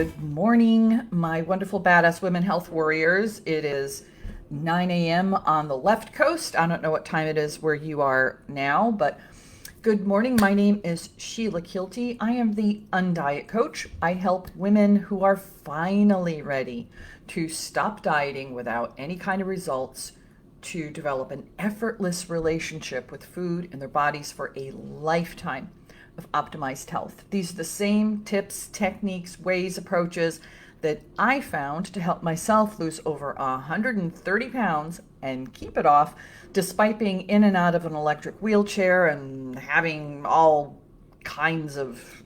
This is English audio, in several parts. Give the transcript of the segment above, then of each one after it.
Good morning, my wonderful badass women health warriors. It is 9 a.m. on the left coast. I don't know what time it is where you are now, but good morning. My name is Sheila Kilty. I am the Undiet Coach. I help women who are finally ready to stop dieting without any kind of results, to develop an effortless relationship with food and their bodies for a lifetime of optimized health. These are the same tips, techniques, ways, approaches that I found to help myself lose over 130 pounds and keep it off despite being in and out of an electric wheelchair and having all kinds of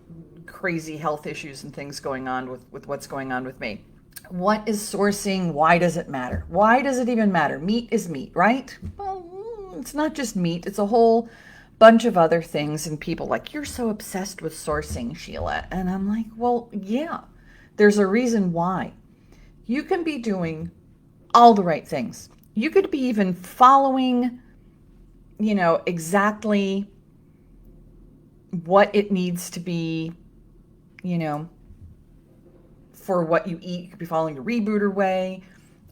crazy health issues and things going on with what's going on with me. What is sourcing? Why does it matter? Why does it even matter? Meat is meat, right? Well, it's not just meat. It's a whole bunch of other things, and people like, you're so obsessed with sourcing, Sheila. And I'm like, well, yeah, there's a reason why. You can be doing all the right things. You could be even following, exactly what it needs to be, for what you eat. You could be following the Rebooter way,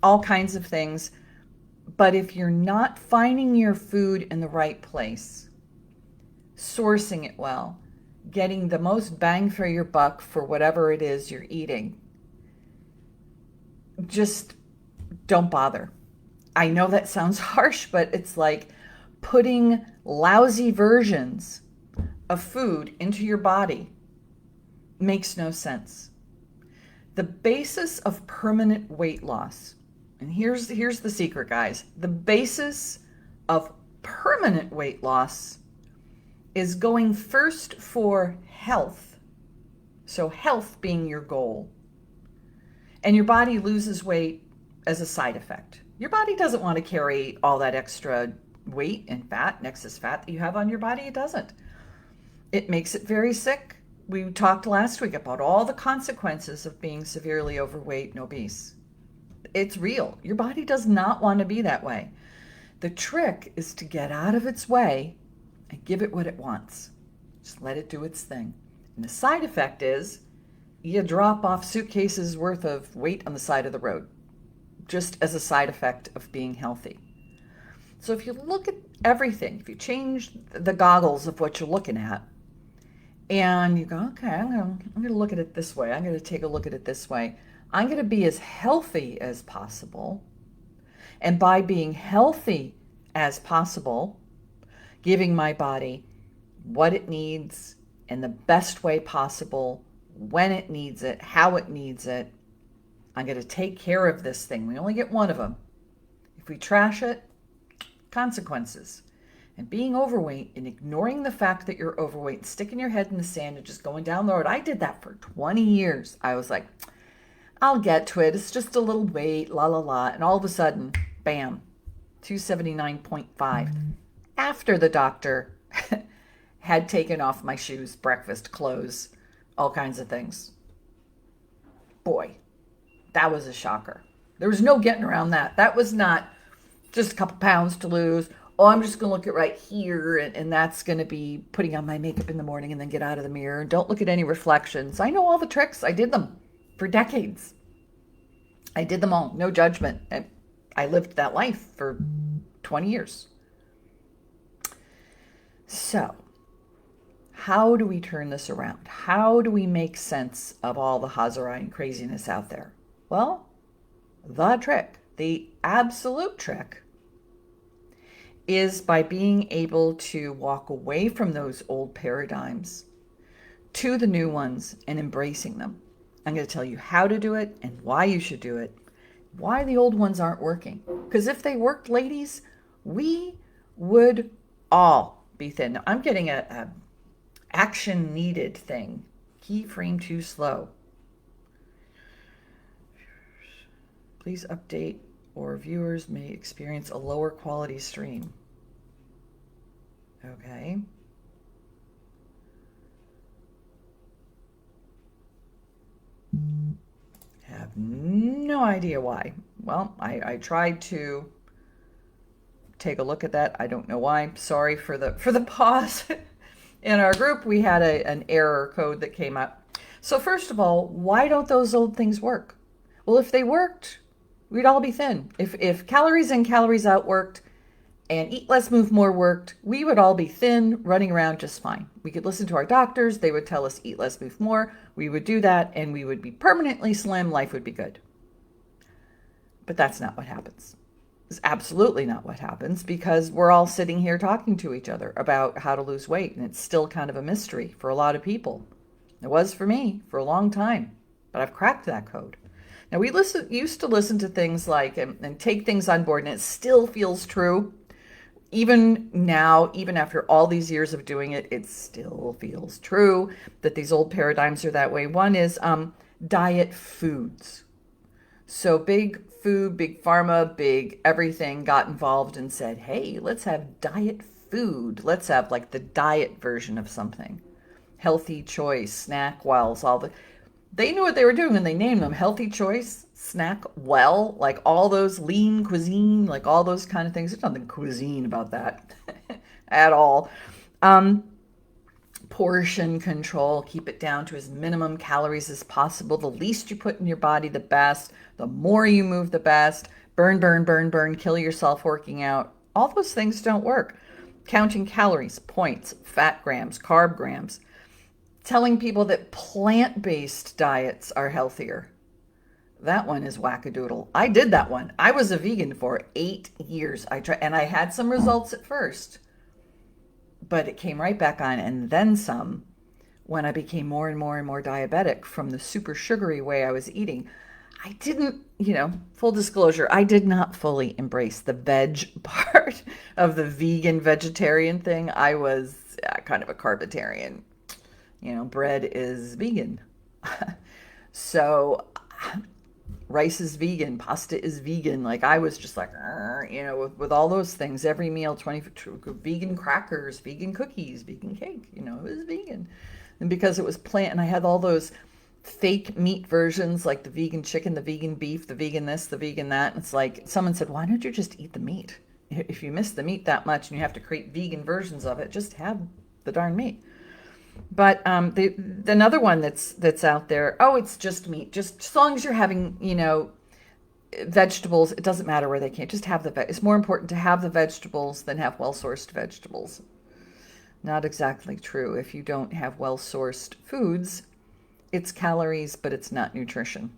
all kinds of things. But if you're not finding your food in the right place, sourcing it well, getting the most bang for your buck for whatever it is you're eating, just don't bother. I know that sounds harsh, but it's like putting lousy versions of food into your body makes no sense. The basis of permanent weight loss, and here's the secret, guys. The basis of permanent weight loss is going first for health. So health being your goal. And your body loses weight as a side effect. Your body doesn't want to carry all that extra weight and fat, excess fat that you have on your body. It doesn't. It makes it very sick. We talked last week about all the consequences of being severely overweight and obese. It's real. Your body does not want to be that way. The trick is to get out of its way and give it what it wants. Just let it do its thing. And the side effect is you drop off suitcases worth of weight on the side of the road, just as a side effect of being healthy. So if you look at everything, if you change the goggles of what you're looking at, and you go, okay, I'm going to look at it this way. I'm going to take a look at it this way. I'm going to be as healthy as possible. And by being healthy as possible, giving my body what it needs in the best way possible, when it needs it, how it needs it, I'm going to take care of this thing. We only get one of them. If we trash it, consequences. And being overweight and ignoring the fact that you're overweight and sticking your head in the sand and just going down the road. I did that for 20 years. I was like, I'll get to it. It's just a little weight, la, la, la. And all of a sudden, bam, 279.5. After the doctor had taken off my shoes, breakfast, clothes, all kinds of things. Boy, that was a shocker. There was no getting around that. That was not just a couple pounds to lose. Oh, I'm just going to look at right here, and that's going to be putting on my makeup in the morning and then get out of the mirror. And don't look at any reflections. I know all the tricks. I did them for decades. I did them all. No judgment. I lived that life for 20 years. So, how do we turn this around? How do we make sense of all the Hazarai and craziness out there? Well, the trick, the absolute trick, is by being able to walk away from those old paradigms to the new ones and embracing them. I'm going to tell you how to do it and why you should do it, why the old ones aren't working. Because if they worked, ladies, we would all be thin. Now, I'm getting a action needed thing. Keyframe too slow. Please update or viewers may experience a lower quality stream. Okay. Have no idea why. Well, I tried to take a look at that. I don't know why. Sorry for the pause. In our group, we had an error code that came up. So, first of all, why don't those old things work? Well, if they worked, we'd all be thin. If calories in, calories out worked and eat less, move more worked, we would all be thin, running around just fine. We could listen to our doctors. They would tell us eat less, move more. We would do that and we would be permanently slim. Life would be good. But that's not what happens. It's absolutely not what happens because we're all sitting here talking to each other about how to lose weight. And it's still kind of a mystery for a lot of people. It was for me for a long time, but I've cracked that code. Now, used to listen to things like and take things on board, and it still feels true. Even now, even after all these years of doing it, it still feels true that these old paradigms are that way. One is diet foods. So big food, big pharma, big everything got involved and said, hey, let's have diet food. Let's have like the diet version of something. Healthy Choice, Snack Wells, they knew what they were doing when they named them. Healthy Choice, Snack Well, like all those lean cuisine, like all those kind of things. There's nothing cuisine about that at all. Portion control, keep it down to as minimum calories as possible. The least you put in your body, the best. The more you move, the best. Burn, burn, burn, burn, kill yourself working out. All those things don't work. Counting calories, points, fat grams, carb grams. Telling people that plant-based diets are healthier. That one is wackadoodle. I did that one. I was a vegan for 8 years. I tried, and I had some results at first, but it came right back on and then some when I became more and more and more diabetic from the super sugary way I was eating. I didn't, full disclosure, I did not fully embrace the veg part of the vegan vegetarian thing. I was kind of a carbitarian. Bread is vegan. So rice is vegan, pasta is vegan. Like I was just like, with all those things, every meal, vegan crackers, vegan cookies, vegan cake, it was vegan. And because it was plant and I had all those fake meat versions, like the vegan chicken, the vegan beef, the vegan this, the vegan that. And it's like someone said, why don't you just eat the meat? If you miss the meat that much and you have to create vegan versions of it, just have the darn meat. But another one that's out there, oh, it's just meat. Just as long as you're having, vegetables, it doesn't matter where they came. Just have it's more important to have the vegetables than have well-sourced vegetables. Not exactly true. If you don't have well-sourced foods, it's calories, but it's not nutrition.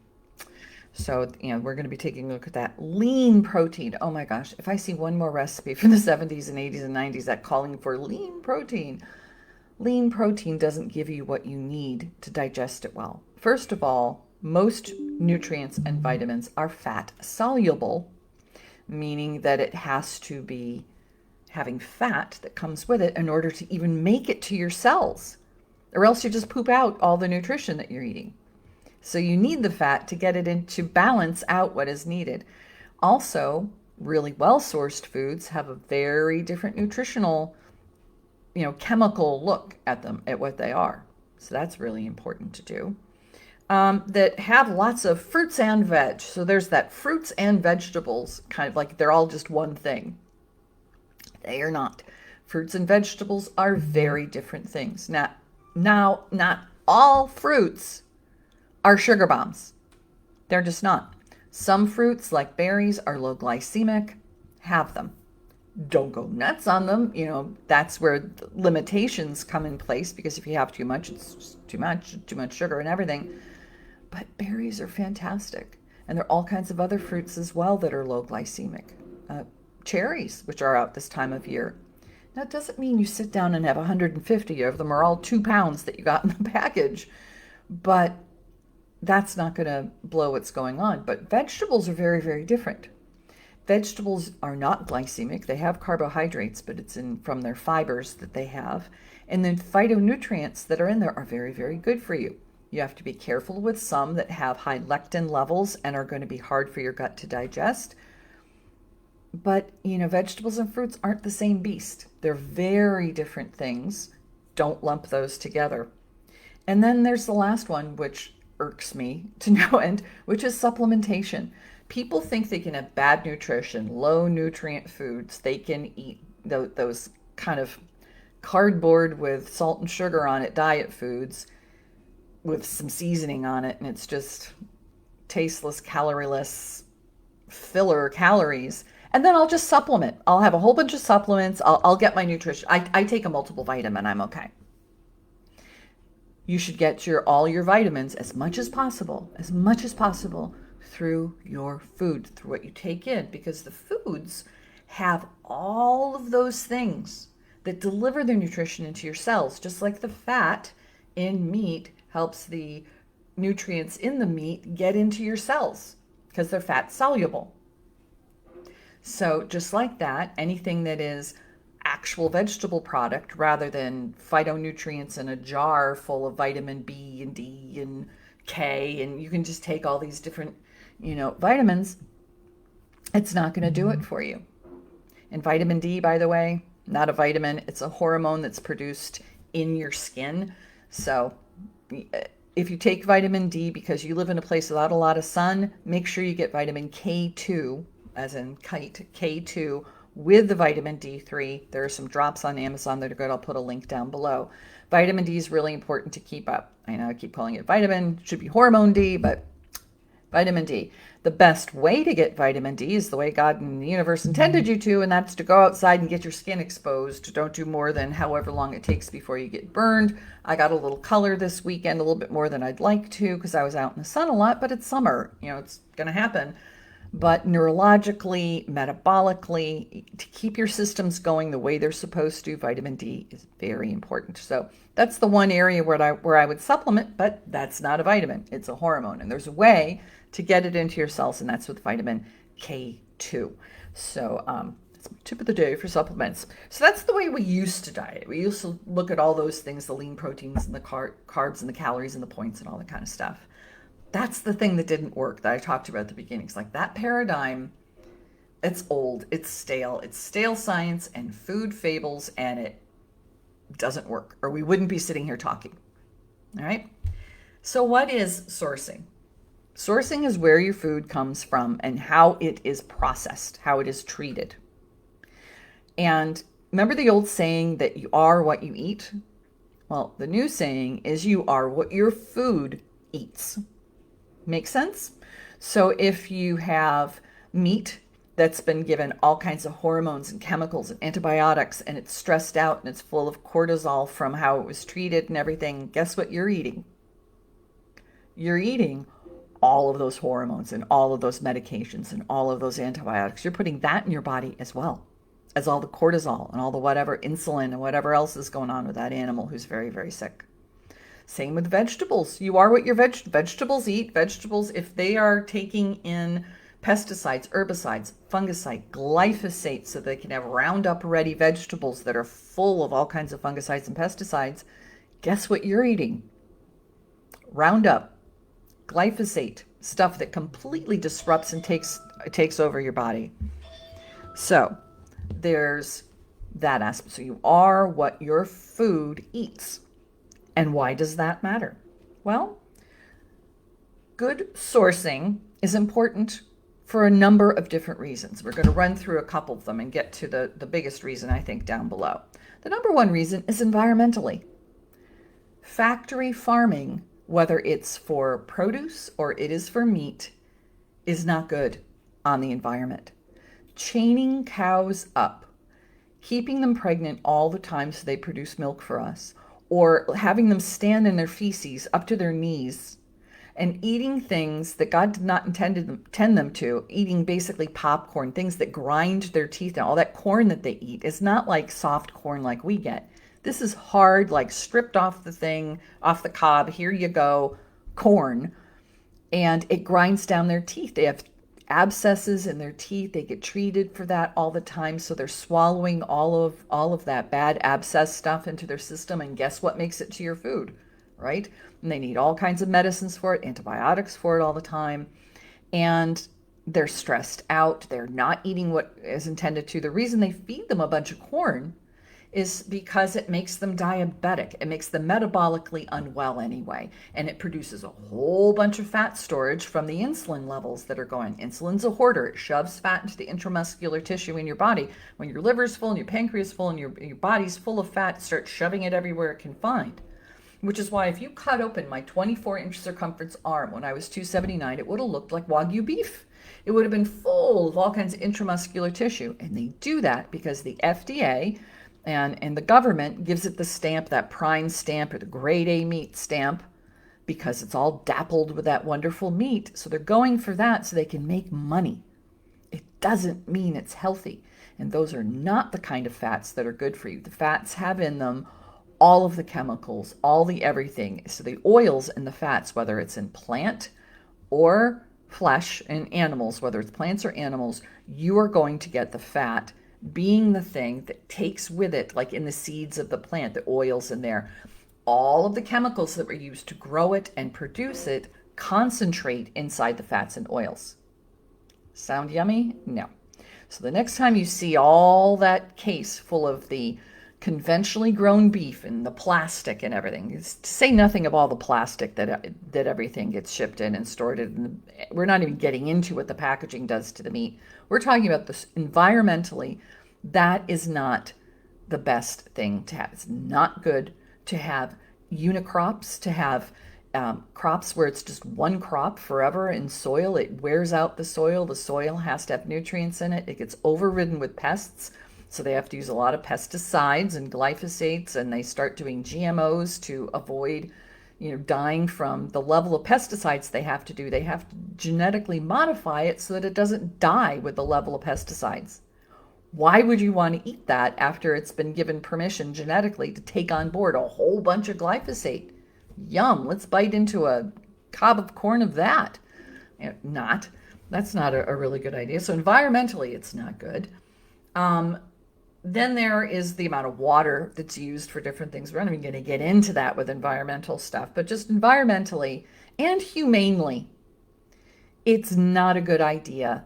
So, we're going to be taking a look at that. Lean protein. Oh my gosh. If I see one more recipe from the 70s and 80s and 90s that calling for lean protein doesn't give you what you need to digest it well. First of all, most nutrients and vitamins are fat soluble, meaning that it has to be having fat that comes with it in order to even make it to your cells, or else you just poop out all the nutrition that you're eating. So you need the fat to get it in to balance out what is needed. Also, really well-sourced foods have a very different nutritional chemical look at them, at what they are. So that's really important to do. That have lots of fruits and veg. So there's that fruits and vegetables, kind of like they're all just one thing. They are not. Fruits and vegetables are very different things. Now, not all fruits are sugar bombs. They're just not. Some fruits, like berries, are low glycemic. Have them. Don't go nuts on them. That's where the limitations come in place, because if you have too much, it's too much sugar and everything. But berries are fantastic. And there are all kinds of other fruits as well that are low glycemic. Cherries, which are out this time of year. Now, it doesn't mean you sit down and have 150 of them, or all 2 pounds that you got in the package. But that's not going to blow what's going on. But vegetables are very, very different. Vegetables are not glycemic. They have carbohydrates, but it's from their fibers that they have. And then phytonutrients that are in there are very, very good for you. You have to be careful with some that have high lectin levels and are going to be hard for your gut to digest. But, vegetables and fruits aren't the same beast. They're very different things. Don't lump those together. And then there's the last one, which irks me to no end, which is supplementation. People think they can have bad nutrition, low nutrient foods. They can eat those kind of cardboard with salt and sugar on it diet foods. with some seasoning on it, and it's just tasteless, calorieless filler calories. And then I'll just supplement. I'll have a whole bunch of supplements. I'll get my nutrition. I take a multiple vitamin. I'm okay. You should get all your vitamins as much as possible through your food, through what you take in, because the foods have all of those things that deliver the nutrition into your cells, just like the fat in meat helps the nutrients in the meat get into your cells because they're fat soluble. So just like that, anything that is actual vegetable product rather than phytonutrients in a jar full of vitamin B and D and K, and you can just take all these different, vitamins, it's not going to do it for you. And vitamin D, by the way, not a vitamin, it's a hormone that's produced in your skin. So if you take vitamin D because you live in a place without a lot of sun, make sure you get vitamin K2, as in kite, K2, with the vitamin D3. There are some drops on Amazon that are good. I'll put a link down below. Vitamin D is really important to keep up. I know I keep calling it vitamin, it should be hormone D, but vitamin D. The best way to get vitamin D is the way God and the universe intended you to, and that's to go outside and get your skin exposed. Don't do more than however long it takes before you get burned. I got a little color this weekend, a little bit more than I'd like to because I was out in the sun a lot, but it's summer. It's going to happen. But neurologically, metabolically, to keep your systems going the way they're supposed to, vitamin D is very important. So that's the one area where I would supplement, but that's not a vitamin. It's a hormone. And there's a way to get it into your cells, and that's with vitamin K2. So that's my tip of the day for supplements. So that's the way we used to diet. We used to look at all those things, the lean proteins and the carbs and the calories and the points and all that kind of stuff. That's the thing that didn't work that I talked about at the beginning. It's like that paradigm, it's old, it's stale science and food fables, and it doesn't work, or we wouldn't be sitting here talking. All right. So what is sourcing? Sourcing is where your food comes from and how it is processed, how it is treated. And remember the old saying that you are what you eat? Well, the new saying is you are what your food eats. Make sense? So if you have meat that's been given all kinds of hormones and chemicals and antibiotics, and it's stressed out and it's full of cortisol from how it was treated and everything, guess what you're eating? You're eating all of those hormones and all of those medications and all of those antibiotics. You're putting that in your body as well as all the cortisol and all the whatever insulin and whatever else is going on with that animal who's very, very sick. Same with vegetables. You are what your vegetables eat. Vegetables, if they are taking in pesticides, herbicides, fungicide, glyphosate, so they can have Roundup ready vegetables that are full of all kinds of fungicides and pesticides, guess what you're eating? Roundup, glyphosate, stuff that completely disrupts and takes over your body. So there's that aspect. So you are what your food eats. And why does that matter? Well, good sourcing is important for a number of different reasons. We're going to run through a couple of them and get to the biggest reason, I think, down below. The number one reason is environmentally. Factory farming, whether it's for produce or it is for meat, is not good on the environment. Chaining cows up, keeping them pregnant all the time so they produce milk for us, or having them stand in their feces up to their knees and eating things that God did not intend them to, eating basically popcorn, things that grind their teeth, and all that corn that they eat is not like soft corn like we get. This is hard, like stripped off the cob, here you go, corn, and it grinds down their teeth. They have abscesses in their teeth. They get treated for that all the time. So they're swallowing all of that bad abscess stuff into their system. And guess what makes it to your food, right? And they need all kinds of medicines for it, antibiotics for it all the time. And they're stressed out. They're not eating what is intended to. The reason they feed them a bunch of corn is because it makes them diabetic. It makes them metabolically unwell anyway. And it produces a whole bunch of fat storage from the insulin levels that are going. Insulin's a hoarder. It shoves fat into the intramuscular tissue in your body. When your liver's full and your pancreas full and your body's full of fat, it starts shoving it everywhere it can find. which is why if you cut open my 24-inch circumference arm when I was 279, it would have looked like Wagyu beef. It would have been full of all kinds of intramuscular tissue. And they do that because the FDA and the government gives it the stamp, that prime stamp or the grade A meat stamp, because it's all dappled with that wonderful meat. So they're going for that so they can make money. It doesn't mean it's healthy. And those are not the kind of fats that are good for you. The fats have in them all of the chemicals, all the everything. So the oils and the fats, whether it's in plant or flesh and animals, whether it's plants or animals, you are going to get the fat being the thing that takes with it, like in the seeds of the plant, the oils in there. All of the chemicals that were used to grow it and produce it concentrate inside the fats and oils. Sound yummy? No. So the next time you see all that case full of the conventionally grown beef and the plastic and everything, to say nothing of all the plastic that everything gets shipped in and stored in. We're not even getting into what the packaging does to the meat. We're talking about this environmentally. That is not the best thing to have. It's not good to have unicrops, to have crops where it's just one crop forever in soil. It wears out the soil. The soil has to have nutrients in it. It gets overridden with pests. So they have to use a lot of pesticides and glyphosates, and they start doing GMOs to avoid, dying from the level of pesticides they have to do. They have to genetically modify it so that it doesn't die with the level of pesticides. Why would you want to eat that after it's been given permission genetically to take on board a whole bunch of glyphosate? Yum, let's bite into a cob of corn of that. That's not a really good idea. So environmentally, it's not good. Then there is the amount of water that's used for different things. We're not even going to get into that with environmental stuff, but just environmentally and humanely, it's not a good idea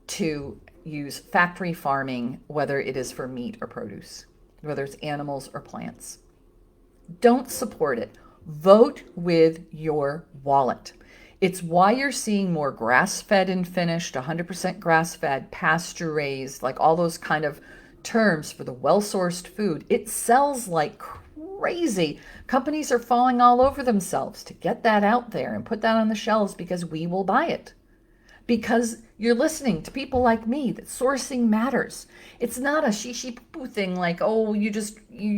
to use factory farming, whether it is for meat or produce, whether it's animals or plants. Don't support it. Vote with your wallet. It's why you're seeing more grass-fed and finished, 100% grass-fed, pasture-raised, like all those kind of terms for the well-sourced food. It sells like crazy. Companies are falling all over themselves to get that out there and put that on the shelves because we will buy it. Because you're listening to people like me, that sourcing matters. It's not a shishi poo-poo thing like, oh, you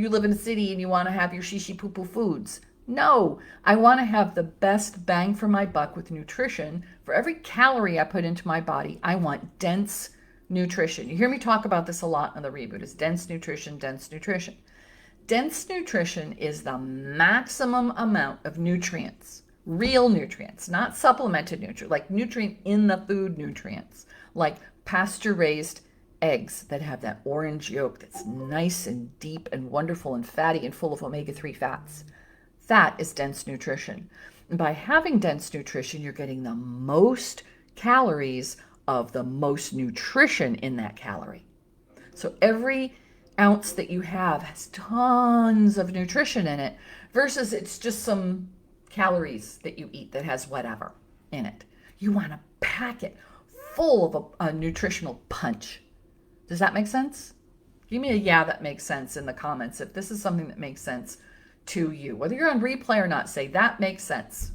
live in a city and you want to have your shishi poo-poo foods. No, I want to have the best bang for my buck with nutrition. For every calorie I put into my body, I want dense nutrition. You hear me talk about this a lot on the Reboot. It's dense nutrition, dense nutrition. Dense nutrition is the maximum amount of nutrients, real nutrients, not supplemented nutrients, like nutrient in the food nutrients, like pasture-raised eggs that have that orange yolk that's nice and deep and wonderful and fatty and full of omega-3 fats. That is dense nutrition. And by having dense nutrition, you're getting the most calories of the most nutrition in that calorie. So every ounce that you have has tons of nutrition in it versus it's just some calories that you eat that has whatever in it. You want to pack it full of a nutritional punch. Does that make sense? Give me a yeah, that makes sense in the comments if this is something that makes sense to you. Whether you're on replay or not, say that makes sense.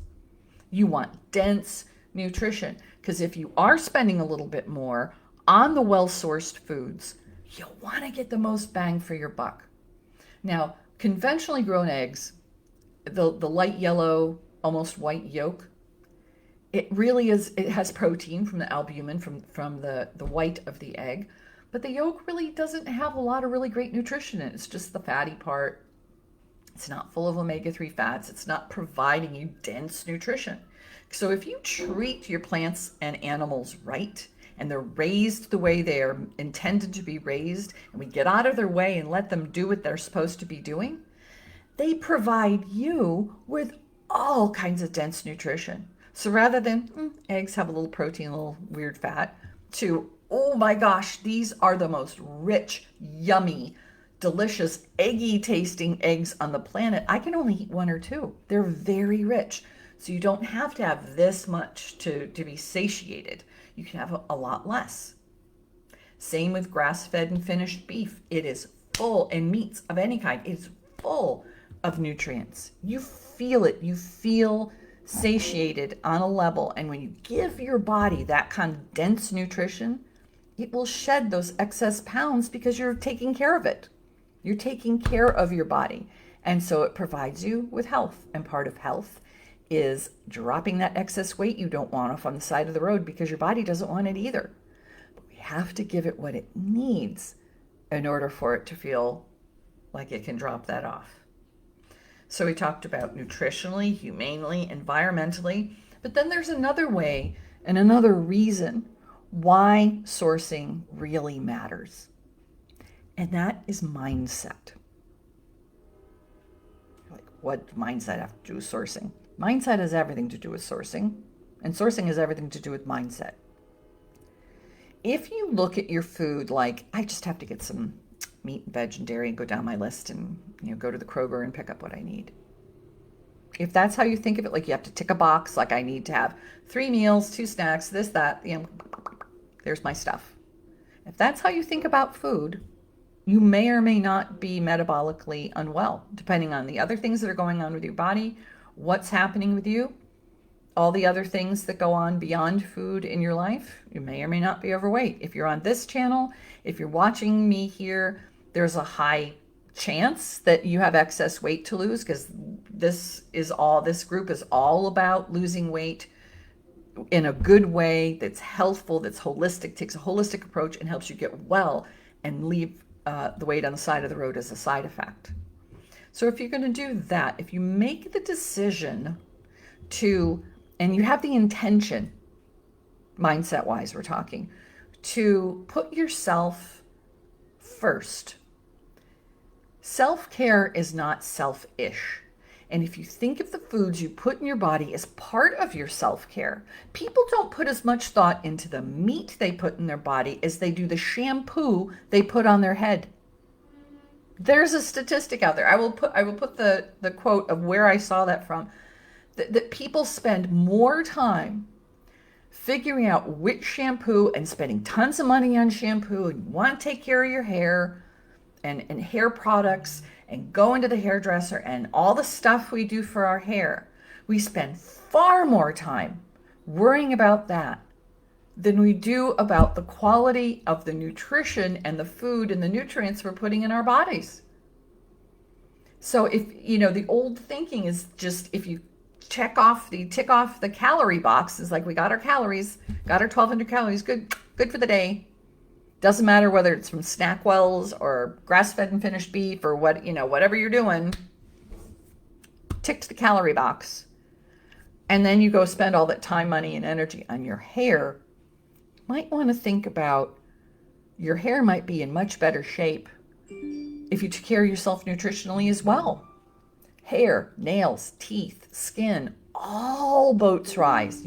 You want dense nutrition because if you are spending a little bit more on the well-sourced foods, you'll want to get the most bang for your buck. Now, conventionally grown eggs, the light yellow, almost white yolk, it really is, it has protein from the albumin, from the white of the egg, but the yolk really doesn't have a lot of really great nutrition in it. It's just the fatty part. It's not full of omega-3 fats. It's not providing you dense nutrition. So if you treat your plants and animals right, and they're raised the way they are intended to be raised, and we get out of their way and let them do what they're supposed to be doing, they provide you with all kinds of dense nutrition. So rather than eggs have a little protein, a little weird fat, to, oh my gosh, these are the most rich, yummy, delicious, eggy tasting eggs on the planet. I can only eat one or two. They're very rich. So you don't have to have this much to be satiated. You can have a lot less. Same with grass-fed and finished beef. It is full, and meats of any kind, it's full of nutrients. You feel it. You feel satiated on a level. And when you give your body that kind of dense nutrition, it will shed those excess pounds because you're taking care of it. You're taking care of your body. And so it provides you with health. And part of health is dropping that excess weight you don't want off on the side of the road because your body doesn't want it either. But we have to give it what it needs in order for it to feel like it can drop that off. So we talked about nutritionally, humanely, environmentally, but then there's another way and another reason why sourcing really matters. And that is mindset. Like, what mindset have to do with sourcing? Mindset has everything to do with sourcing, and sourcing has everything to do with mindset. If you look at your food like, I just have to get some meat and veg and dairy and go down my list and go to the Kroger and pick up what I need. If that's how you think of it, like you have to tick a box, like I need to have 3 meals, 2 snacks, this, that, there's my stuff. If that's how you think about food, you may or may not be metabolically unwell, depending on the other things that are going on with your body, what's happening with you, all the other things that go on beyond food in your life. You may or may not be overweight. If you're on this channel, if you're watching me here, there's a high chance that you have excess weight to lose, because this group is all about losing weight in a good way, that's healthful, that's holistic, takes a holistic approach and helps you get well and leave the weight on the side of the road as a side effect. So if you're going to do that, if you make the decision to, and you have the intention, mindset wise we're talking, to put yourself first. Self-care is not selfish. And if you think of the foods you put in your body as part of your self-care, people don't put as much thought into the meat they put in their body as they do the shampoo they put on their head. There's a statistic out there. I will put the quote of where I saw that from. That people spend more time figuring out which shampoo and spending tons of money on shampoo, and you want to take care of your hair and hair products and go into the hairdresser and all the stuff we do for our hair. We spend far more time worrying about that than we do about the quality of the nutrition and the food and the nutrients we're putting in our bodies. So if, the old thinking is just, if you tick off the calorie box, is like, we got our calories, got our 1,200 calories, good for the day. Doesn't matter whether it's from Snackwells or grass-fed and finished beef or whatever you're doing, ticked the calorie box. And then you go spend all that time, money, and energy on your hair. You might want to think about your hair might be in much better shape if you took care of yourself nutritionally as well. Hair, nails, teeth, skin, all boats rise.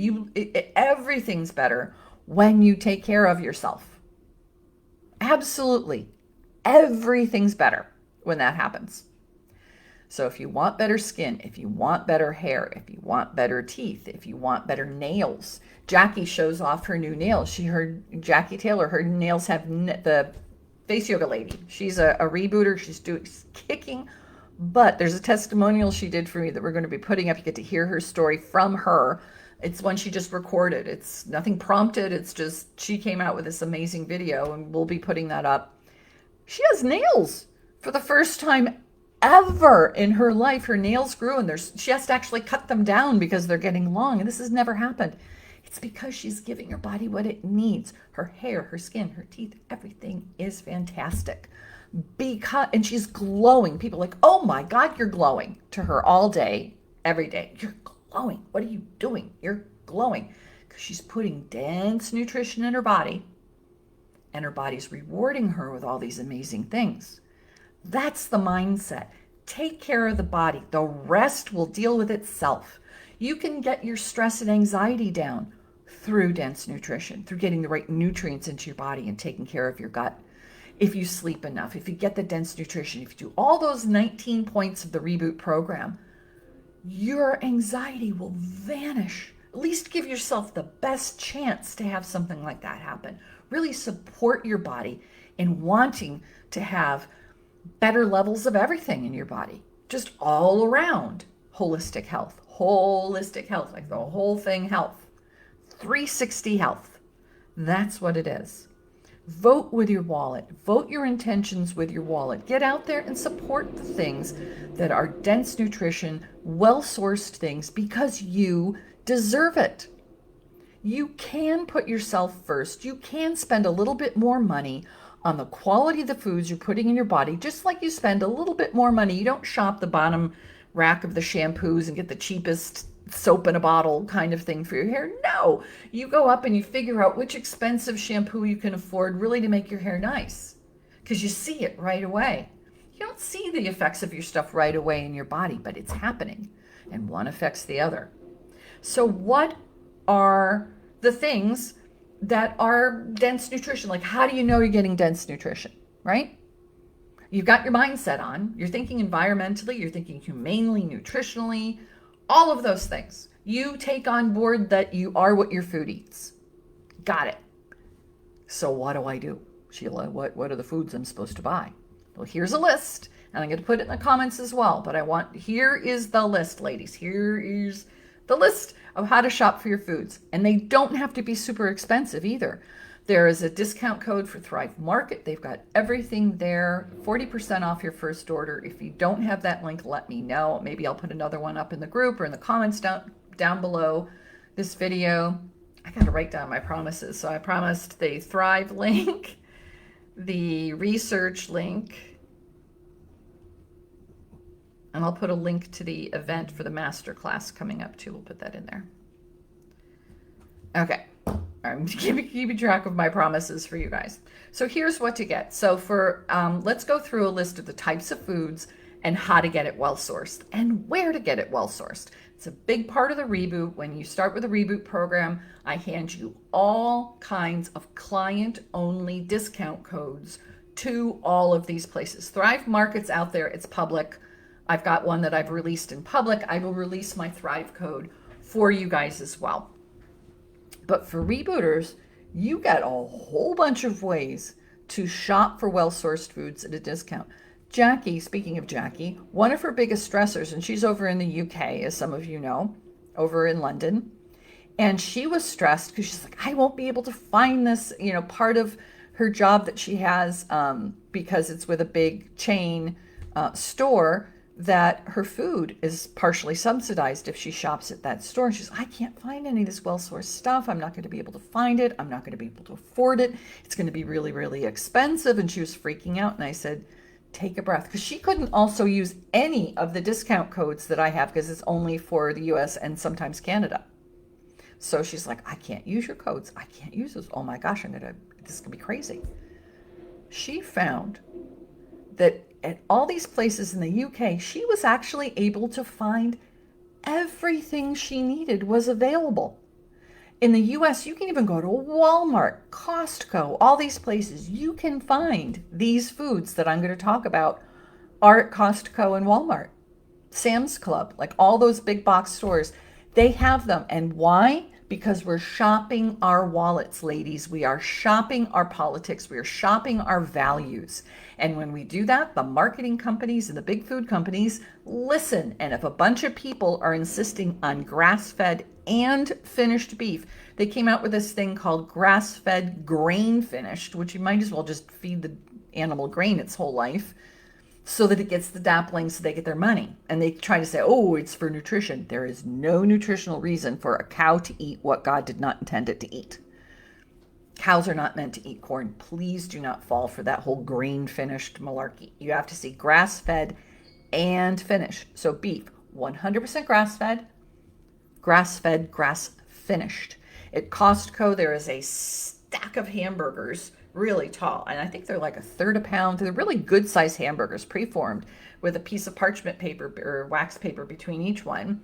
Everything's better when you take care of yourself. Absolutely. Everything's better when that happens. So if you want better skin, if you want better hair, if you want better teeth, if you want better nails, Jackie shows off her new nails. Jackie Taylor, her nails have the face yoga lady. She's a rebooter. She's kicking butt. There's a testimonial she did for me that we're going to be putting up. You get to hear her story from her. It's one she just recorded. It's nothing prompted. It's just, she came out with this amazing video, and we'll be putting that up. She has nails for the first time ever in her life. Her nails grew, and she has to actually cut them down because they're getting long. And this has never happened. It's because she's giving her body what it needs. Her hair, her skin, her teeth, everything is fantastic. And she's glowing. People are like, oh my God, you're glowing, to her all day, every day. You're glowing. What are you doing? You're glowing. Because she's putting dense nutrition in her body, and her body's rewarding her with all these amazing things. That's the mindset. Take care of the body. The rest will deal with itself. You can get your stress and anxiety down through dense nutrition, through getting the right nutrients into your body and taking care of your gut. If you sleep enough, if you get the dense nutrition, if you do all those 19 points of the Reboot program, your anxiety will vanish. At least give yourself the best chance to have something like that happen. Really support your body in wanting to have better levels of everything in your body. just all around holistic health. Holistic health, like the whole thing health. 360 health. That's what it is. Vote with your wallet. Vote your intentions with your wallet. Get out there and support the things that are dense nutrition, well-sourced things, because you deserve it. You can put yourself first. You can spend a little bit more money on the quality of the foods you're putting in your body, just like you spend a little bit more money. You don't shop the bottom rack of the shampoos and get the cheapest soap in a bottle kind of thing for your hair. No, you go up and you figure out which expensive shampoo you can afford really to make your hair nice, because you see it right away. You don't see the effects of your stuff right away in your body, but it's happening, and one affects the other. So what are the things that are dense nutrition? Like, how do you know you're getting dense nutrition, right? You've got your mindset on. You're thinking environmentally. You're thinking humanely, nutritionally, all of those things. You take on board that you are what your food eats. Got it. So what do I do, Sheila? What are the foods I'm supposed to buy? Well, here's a list, and I'm going to put it in the comments as well. But here is the list, ladies. Here is the list of how to shop for your foods. And they don't have to be super expensive either. There is a discount code for Thrive Market. They've got everything there, 40% off your first order. If you don't have that link, let me know. Maybe I'll put another one up in the group or in the comments down below this video. I got to write down my promises. So I promised the Thrive link, the research link, and I'll put a link to the event for the masterclass coming up too. We'll put that in there. Okay. I'm keeping track of my promises for you guys. So here's what to get. So let's go through a list of the types of foods and how to get it well sourced and where to get it well sourced. It's a big part of the Reboot. When you start with the Reboot program, I hand you all kinds of client-only discount codes to all of these places. Thrive Market's out there. It's public. I've got one that I've released in public. I will release my Thrive code for you guys as well. But for Rebooters, you get a whole bunch of ways to shop for well-sourced foods at a discount. Jackie, speaking of Jackie, one of her biggest stressors, and she's over in the UK, as some of you know, over in London, and she was stressed because she's like, I won't be able to find this, part of her job that she has, because it's with a big chain store, that her food is partially subsidized if she shops at that store. And she's, I can't find any of this well-sourced stuff. I'm not going to be able to find it. I'm not going to be able to afford it. It's going to be really, really expensive. And she was freaking out. And I said, take a breath. Because she couldn't also use any of the discount codes that I have, because it's only for the US and sometimes Canada. So she's like, I can't use your codes. I can't use those. Oh my gosh, this is going to be crazy. She found that at all these places in the UK, she was actually able to find everything she needed was available. In the US, you can even go to Walmart, Costco, all these places. You can find these foods that I'm going to talk about are at Costco and Walmart, Sam's Club, like all those big box stores. They have them. And why? Because we're shopping our wallets, ladies. We are shopping our politics. We are shopping our values. And when we do that, the marketing companies and the big food companies listen. And if a bunch of people are insisting on grass-fed and finished beef, they came out with this thing called grass-fed grain finished, which you might as well just feed the animal grain its whole life, so that it gets the daplings so they get their money. And they try to say, oh, it's for nutrition. There is no nutritional reason for a cow to eat what God did not intend it to eat. Cows are not meant to eat corn. Please do not fall for that whole grain-finished malarkey. You have to see grass-fed and finished. So beef, 100% grass-fed, grass-fed, grass-finished. At Costco, there is a stack of hamburgers, really tall, and I think they're like a third a pound. They're really good size hamburgers, preformed, with a piece of parchment paper or wax paper between each one.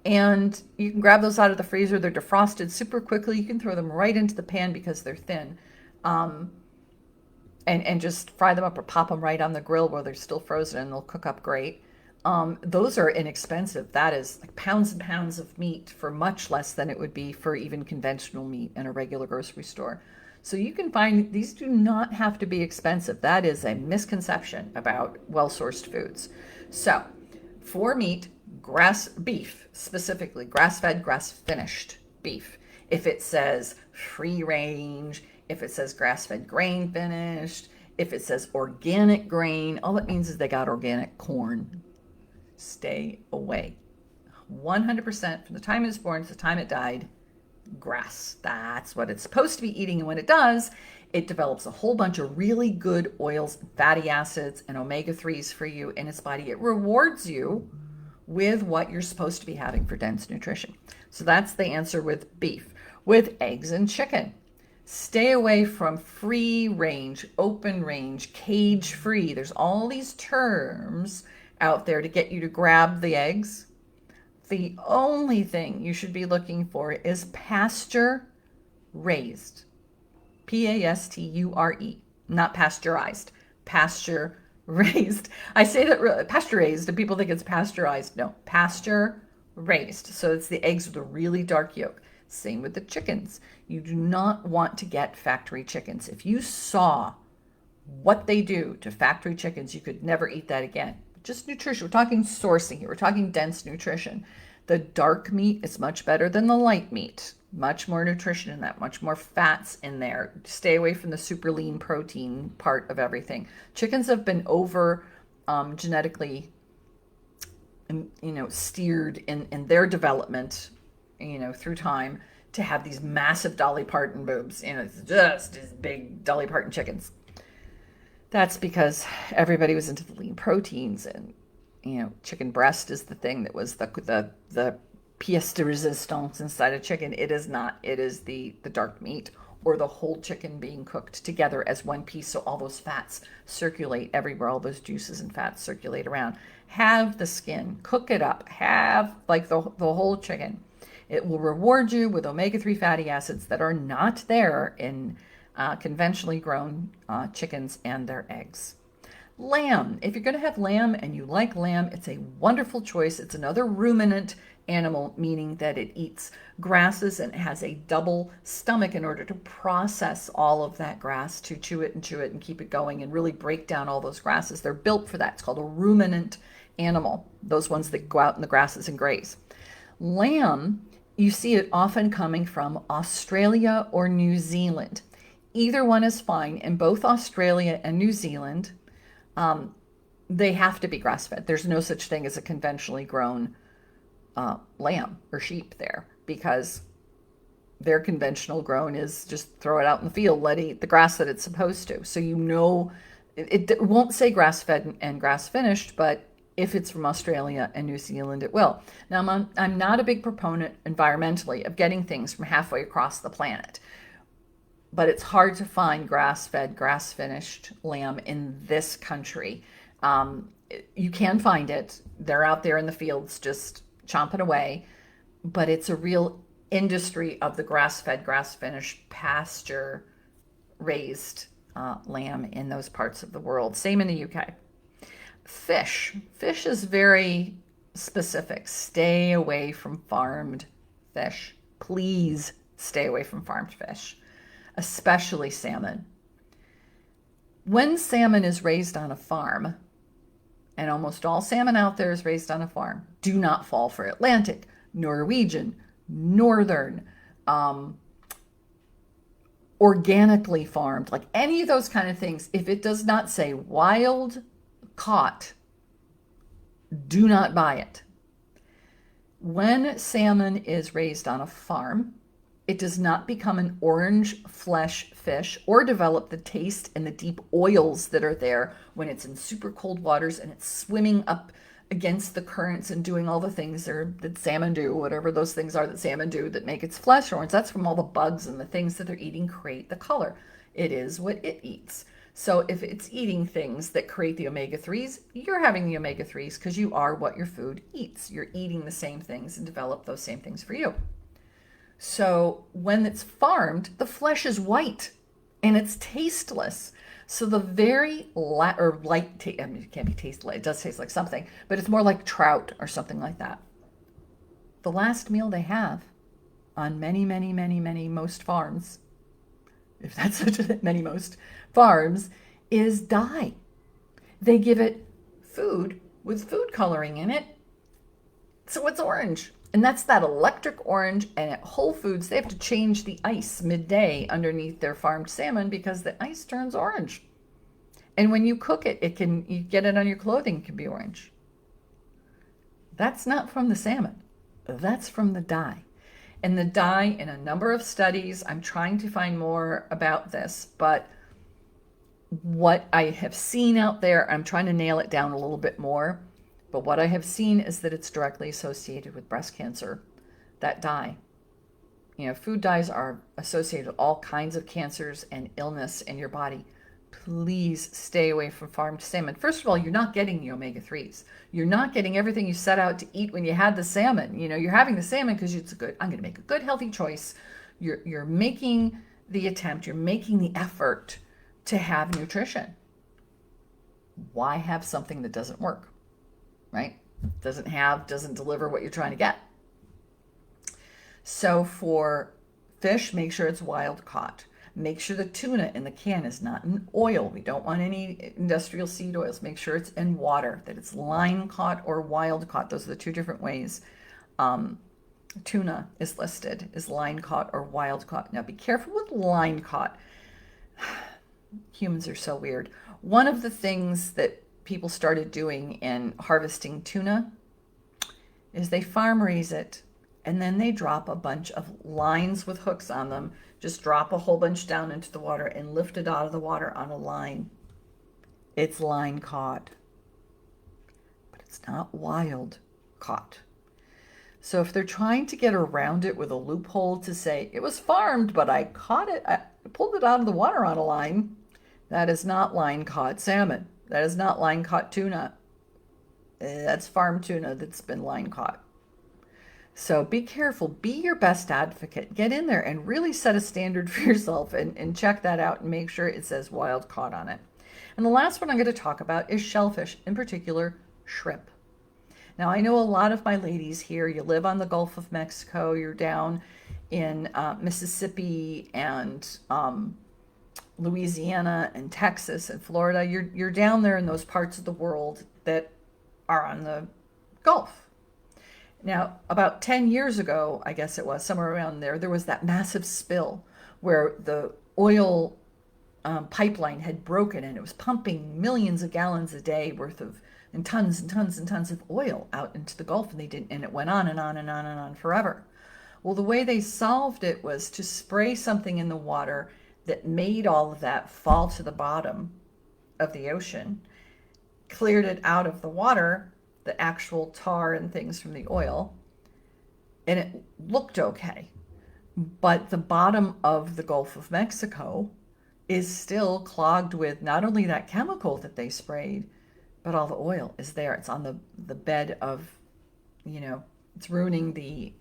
And you can grab those out of the freezer. They're defrosted super quickly. You can throw them right into the pan because they're thin, and just fry them up or pop them right on the grill where they're still frozen, and they'll cook up great. Those are inexpensive. That is like pounds and pounds of meat for much less than it would be for even conventional meat in a regular grocery store. So you can find, these do not have to be expensive. That is a misconception about well-sourced foods. So For meat, beef, specifically grass-fed, grass-finished beef. If it says free range, if it says grass-fed grain finished, if it says organic grain, all it means is they got organic corn. Stay away. 100% from the time it was born to the time it died, grass. That's what it's supposed to be eating. And when it does, it develops a whole bunch of really good oils, fatty acids, and omega-3s for you in its body. It rewards you with what you're supposed to be having for dense nutrition. So that's the answer with beef. With eggs and chicken, stay away from free range, open range, cage free. There's all these terms out there to get you to grab the eggs. The only thing you should be looking for is pasture raised. Pasture, not pasteurized, pasture raised. I say that pasture raised and people think it's pasteurized. No, pasture raised. So it's the eggs with a really dark yolk. Same with the chickens. You do not want to get factory chickens. If you saw what they do to factory chickens, you could never eat that again. Just nutrition. We're talking sourcing here. We're talking dense nutrition. The dark meat is much better than the light meat. Much more nutrition in that, much more fats in there. Stay away from the super lean protein part of everything. Chickens have been over genetically, steered in their development, through time to have these massive Dolly Parton boobs. It's just as big Dolly Parton chickens. That's because everybody was into the lean proteins, and chicken breast is the thing that was the pièce de résistance inside a chicken. It is not. It is the dark meat or the whole chicken being cooked together as one piece, so all those fats circulate everywhere, all those juices and fats circulate around. Have the skin, cook it up, have like the whole chicken. It will reward you with omega-3 fatty acids that are not there in conventionally grown chickens and their eggs. Lamb. If you're going to have lamb and you like lamb, it's a wonderful choice. It's another ruminant animal, meaning that it eats grasses and has a double stomach in order to process all of that grass, to chew it and keep it going and really break down all those grasses. They're built for that. It's called a ruminant animal, those ones that go out in the grasses and graze. Lamb, you see it often coming from Australia or New Zealand. Either one is fine. In both Australia and New Zealand, they have to be grass-fed. There's no such thing as a conventionally grown lamb or sheep there, because their conventional grown is just throw it out in the field, let it eat the grass that it's supposed to. So it won't say grass-fed and grass-finished, but if it's from Australia and New Zealand, it will. Now, I'm not a big proponent environmentally of getting things from halfway across the planet, but it's hard to find grass-fed, grass-finished lamb in this country. You can find it. They're out there in the fields just chomping away, but it's a real industry of the grass-fed, grass-finished, pasture-raised lamb in those parts of the world. Same in the UK. Fish is very specific. Stay away from farmed fish. Please stay away from farmed fish, especially salmon. When salmon is raised on a farm, and almost all salmon out there is raised on a farm, do not fall for Atlantic, Norwegian, Northern, organically farmed, like any of those kind of things. If it does not say wild caught, do not buy it. When salmon is raised on a farm, it does not become an orange flesh fish or develop the taste and the deep oils that are there when it's in super cold waters and it's swimming up against the currents and doing all the things that salmon do, whatever those things are that salmon do that make its flesh orange. That's from all the bugs and the things that they're eating create the color. It is what it eats. So if it's eating things that create the omega-3s, you're having the omega-3s because you are what your food eats. You're eating the same things and develop those same things for you. So when it's farmed, the flesh is white and it's tasteless. So the very light, I mean, it can't be tasteless. It does taste like something, but it's more like trout or something like that. The last meal they have on most farms, if that's such a most farms, is dye. They give it food with food coloring in it. So it's orange. And that's that electric orange. And at Whole Foods, they have to change the ice midday underneath their farmed salmon because the ice turns orange. And when you cook it, you get it on your clothing, it can be orange. That's not from the salmon. That's from the dye. And the dye, in a number of studies, I'm trying to find more about this, but what I have seen out there, I'm trying to nail it down a little bit more, but what I have seen is that it's directly associated with breast cancer, that dye. Food dyes are associated with all kinds of cancers and illness in your body. Please stay away from farmed salmon. First of all, you're not getting the omega-3s. You're not getting everything you set out to eat when you had the salmon. You're having the salmon because I'm going to make a good, healthy choice. You're making the attempt, you're making the effort to have nutrition. Why have something that doesn't work, right? Doesn't deliver what you're trying to get. So for fish, make sure it's wild caught. Make sure the tuna in the can is not in oil. We don't want any industrial seed oils. Make sure it's in water, that it's line caught or wild caught. Those are the two different ways tuna is listed, is line caught or wild caught. Now be careful with line caught. Humans are so weird. One of the things that people started doing in harvesting tuna is they farm raise it and then they drop a bunch of lines with hooks on them. Just drop a whole bunch down into the water and lift it out of the water on a line. It's line caught, but it's not wild caught. So if they're trying to get around it with a loophole to say, it was farmed, but I caught it, I pulled it out of the water on a line, that is not line caught salmon. That is not line caught tuna. That's farm tuna that's been line caught. So be careful, be your best advocate. Get in there and really set a standard for yourself and check that out and make sure it says wild caught on it. And the last one I'm going to talk about is shellfish, in particular shrimp. Now I know a lot of my ladies here, you live on the Gulf of Mexico, you're down in Mississippi and Louisiana and Texas and Florida. You're down there in those parts of the world that are on the Gulf. Now, about 10 years ago, I guess it was, somewhere around there was that massive spill where the oil pipeline had broken and it was pumping millions of gallons a day worth of, and tons and tons and tons of oil out into the Gulf, and it went on and on and on and on forever. Well, the way they solved it was to spray something in the water that made all of that fall to the bottom of the ocean, cleared it out of the water, the actual tar and things from the oil, and it looked okay. But the bottom of the Gulf of Mexico is still clogged with not only that chemical that they sprayed, but all the oil is there. It's on the bed of, it's ruining the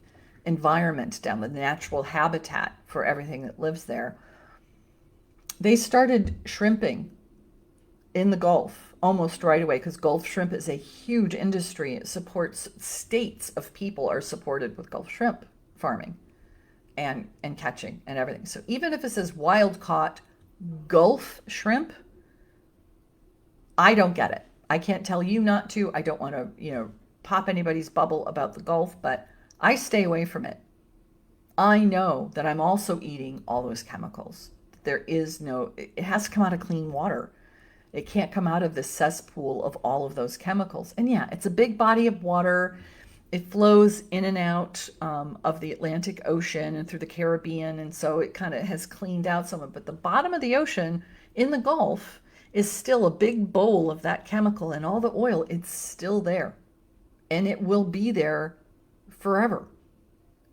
environment down, the natural habitat for everything that lives there. They started shrimping in the Gulf almost right away because Gulf shrimp is a huge industry. It supports states of people are supported with Gulf shrimp farming and catching and everything. So even if it says wild caught Gulf shrimp, I don't get it. I can't tell you not to. I don't want to, pop anybody's bubble about the Gulf, but I stay away from it. I know that I'm also eating all those chemicals. It has to come out of clean water. It can't come out of the cesspool of all of those chemicals. And yeah, it's a big body of water. It flows in and out of the Atlantic Ocean and through the Caribbean. And so it kind of has cleaned out some of it. But the bottom of the ocean in the Gulf is still a big bowl of that chemical, and all the oil, it's still there. And it will be there forever.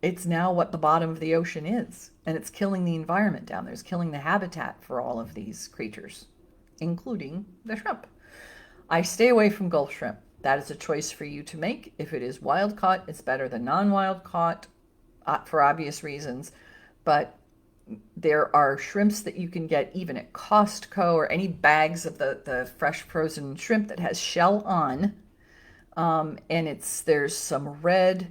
It's now what the bottom of the ocean is. And it's killing the environment down there. It's killing the habitat for all of these creatures, including the shrimp. I stay away from Gulf shrimp. That is a choice for you to make. If it is wild caught, it's better than non-wild caught for obvious reasons. But there are shrimps that you can get even at Costco or any bags of the fresh frozen shrimp that has shell on. And there's some red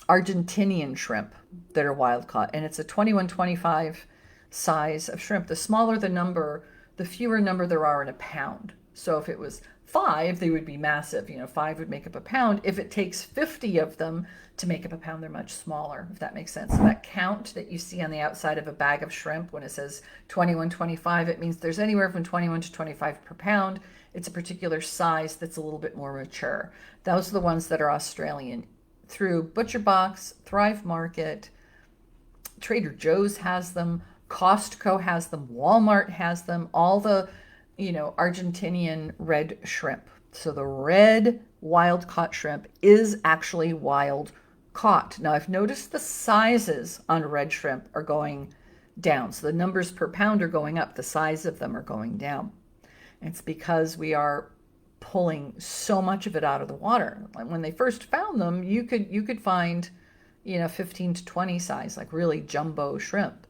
Argentinian shrimp that are wild caught. And it's a 2125 size of shrimp. The smaller the number, the fewer number there are in a pound. So if it was 5, they would be massive. 5 would make up a pound. If it takes 50 of them to make up a pound, they're much smaller, if that makes sense. So that count that you see on the outside of a bag of shrimp, when it says 21.25, it means there's anywhere from 21 to 25 per pound. It's a particular size that's a little bit more mature. Those are the ones that are Australian. Through Butcher Box, Thrive Market, Trader Joe's has them, Costco has them, Walmart has them, all the, Argentinian red shrimp. So the red wild caught shrimp is actually wild caught. Now I've noticed the sizes on red shrimp are going down. So the numbers per pound are going up. The size of them are going down. It's because we are pulling so much of it out of the water. When they first found them, you could find, 15 to 20 size, like really jumbo shrimp.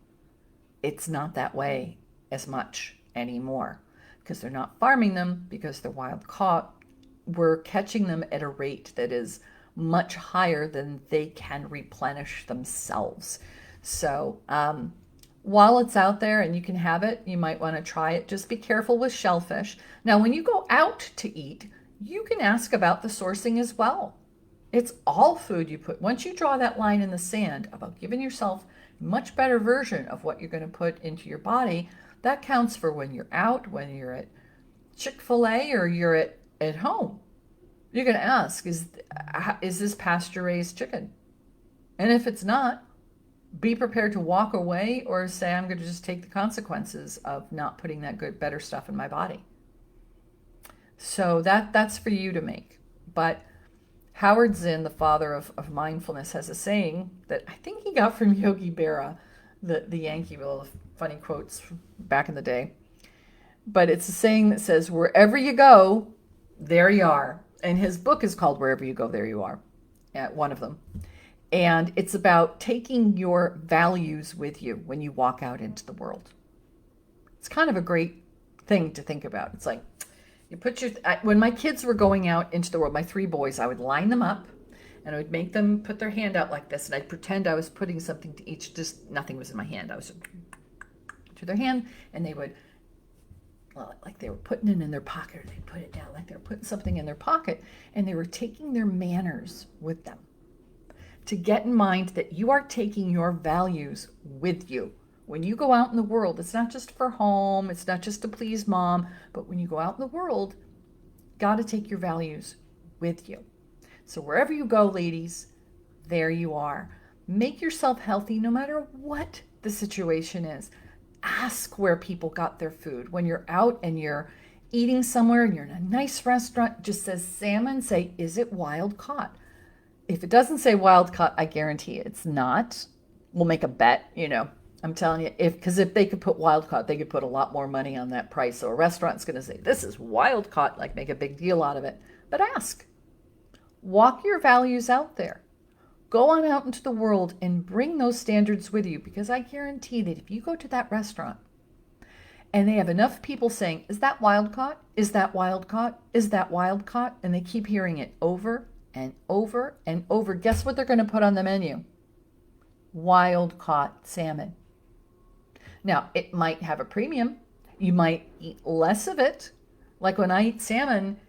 It's not that way as much anymore because they're not farming them, because they're wild caught. We're catching them at a rate that is much higher than they can replenish themselves. So while it's out there and you can have it, you might want to try it. Just be careful with shellfish. Now, when you go out to eat, you can ask about the sourcing as well. It's all food you put. Once you draw that line in the sand about giving yourself a much better version of what you're going to put into your body, that counts for when you're out, when you're at Chick-fil-A or you're at home. You're going to ask, is this pasture-raised chicken? And if it's not, be prepared to walk away or say, I'm going to just take the consequences of not putting that good, better stuff in my body. So that's for you to make. But Howard Zinn, the father of mindfulness, has a saying that I think he got from Yogi Berra, the Yankee, with all the funny quotes from back in the day. But it's a saying that says, wherever you go, there you are. And his book is called Wherever You Go, There You Are, one of them. And it's about taking your values with you when you walk out into the world. It's kind of a great thing to think about. It's like, when my kids were going out into the world, my 3 boys, I would line them up and I would make them put their hand out like this. And I'd pretend I was putting something to each, just nothing was in my hand. I was to their hand, and they would, like they were putting it in their pocket, or they'd put it down like they were putting something in their pocket, and they were taking their manners with them. To get in mind that you are taking your values with you. When you go out in the world, it's not just for home, it's not just to please mom, but when you go out in the world, got to take your values with you. So wherever you go, ladies, there you are. Make yourself healthy no matter what the situation is. Ask where people got their food. When you're out and you're eating somewhere and you're in a nice restaurant, just says salmon, say, is it wild caught? If it doesn't say wild caught, I guarantee it's not. We'll make a bet, I'm telling you, because if they could put wild caught, they could put a lot more money on that price. So a restaurant's going to say, this is wild caught, like make a big deal out of it. But ask. Walk your values out there. Go on out into the world and bring those standards with you, because I guarantee that if you go to that restaurant and they have enough people saying, is that wild caught? Is that wild caught? Is that wild caught? And they keep hearing it over and over and over. Guess what they're going to put on the menu? Wild caught salmon. Now, it might have a premium. You might eat less of it. Like when I eat salmon,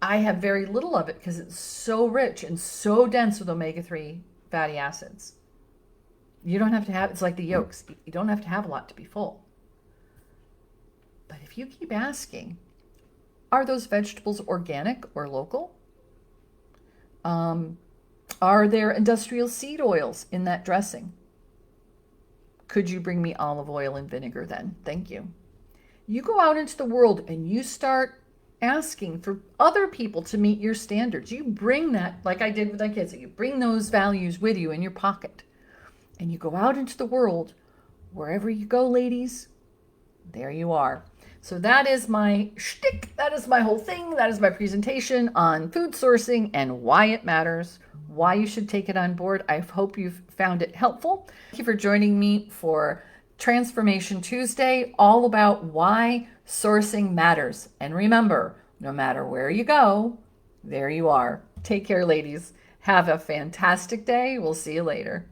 I have very little of it because it's so rich and so dense with omega-3 fatty acids. You don't have to have, it's like the yolks. You don't have to have a lot to be full. But if you keep asking, are those vegetables organic or local? Are there industrial seed oils in that dressing? Could you bring me olive oil and vinegar then? Thank you. You go out into the world and you start asking for other people to meet your standards. You bring that, like I did with my kids, you bring those values with you in your pocket. And you go out into the world. Wherever you go, ladies, there you are. So that is my shtick. That is my whole thing. That is my presentation on food sourcing and why it matters, why you should take it on board. I hope you've found it helpful. Thank you for joining me for Transformation Tuesday, all about why sourcing matters. And remember, no matter where you go, there you are. Take care, ladies. Have a fantastic day. We'll see you later.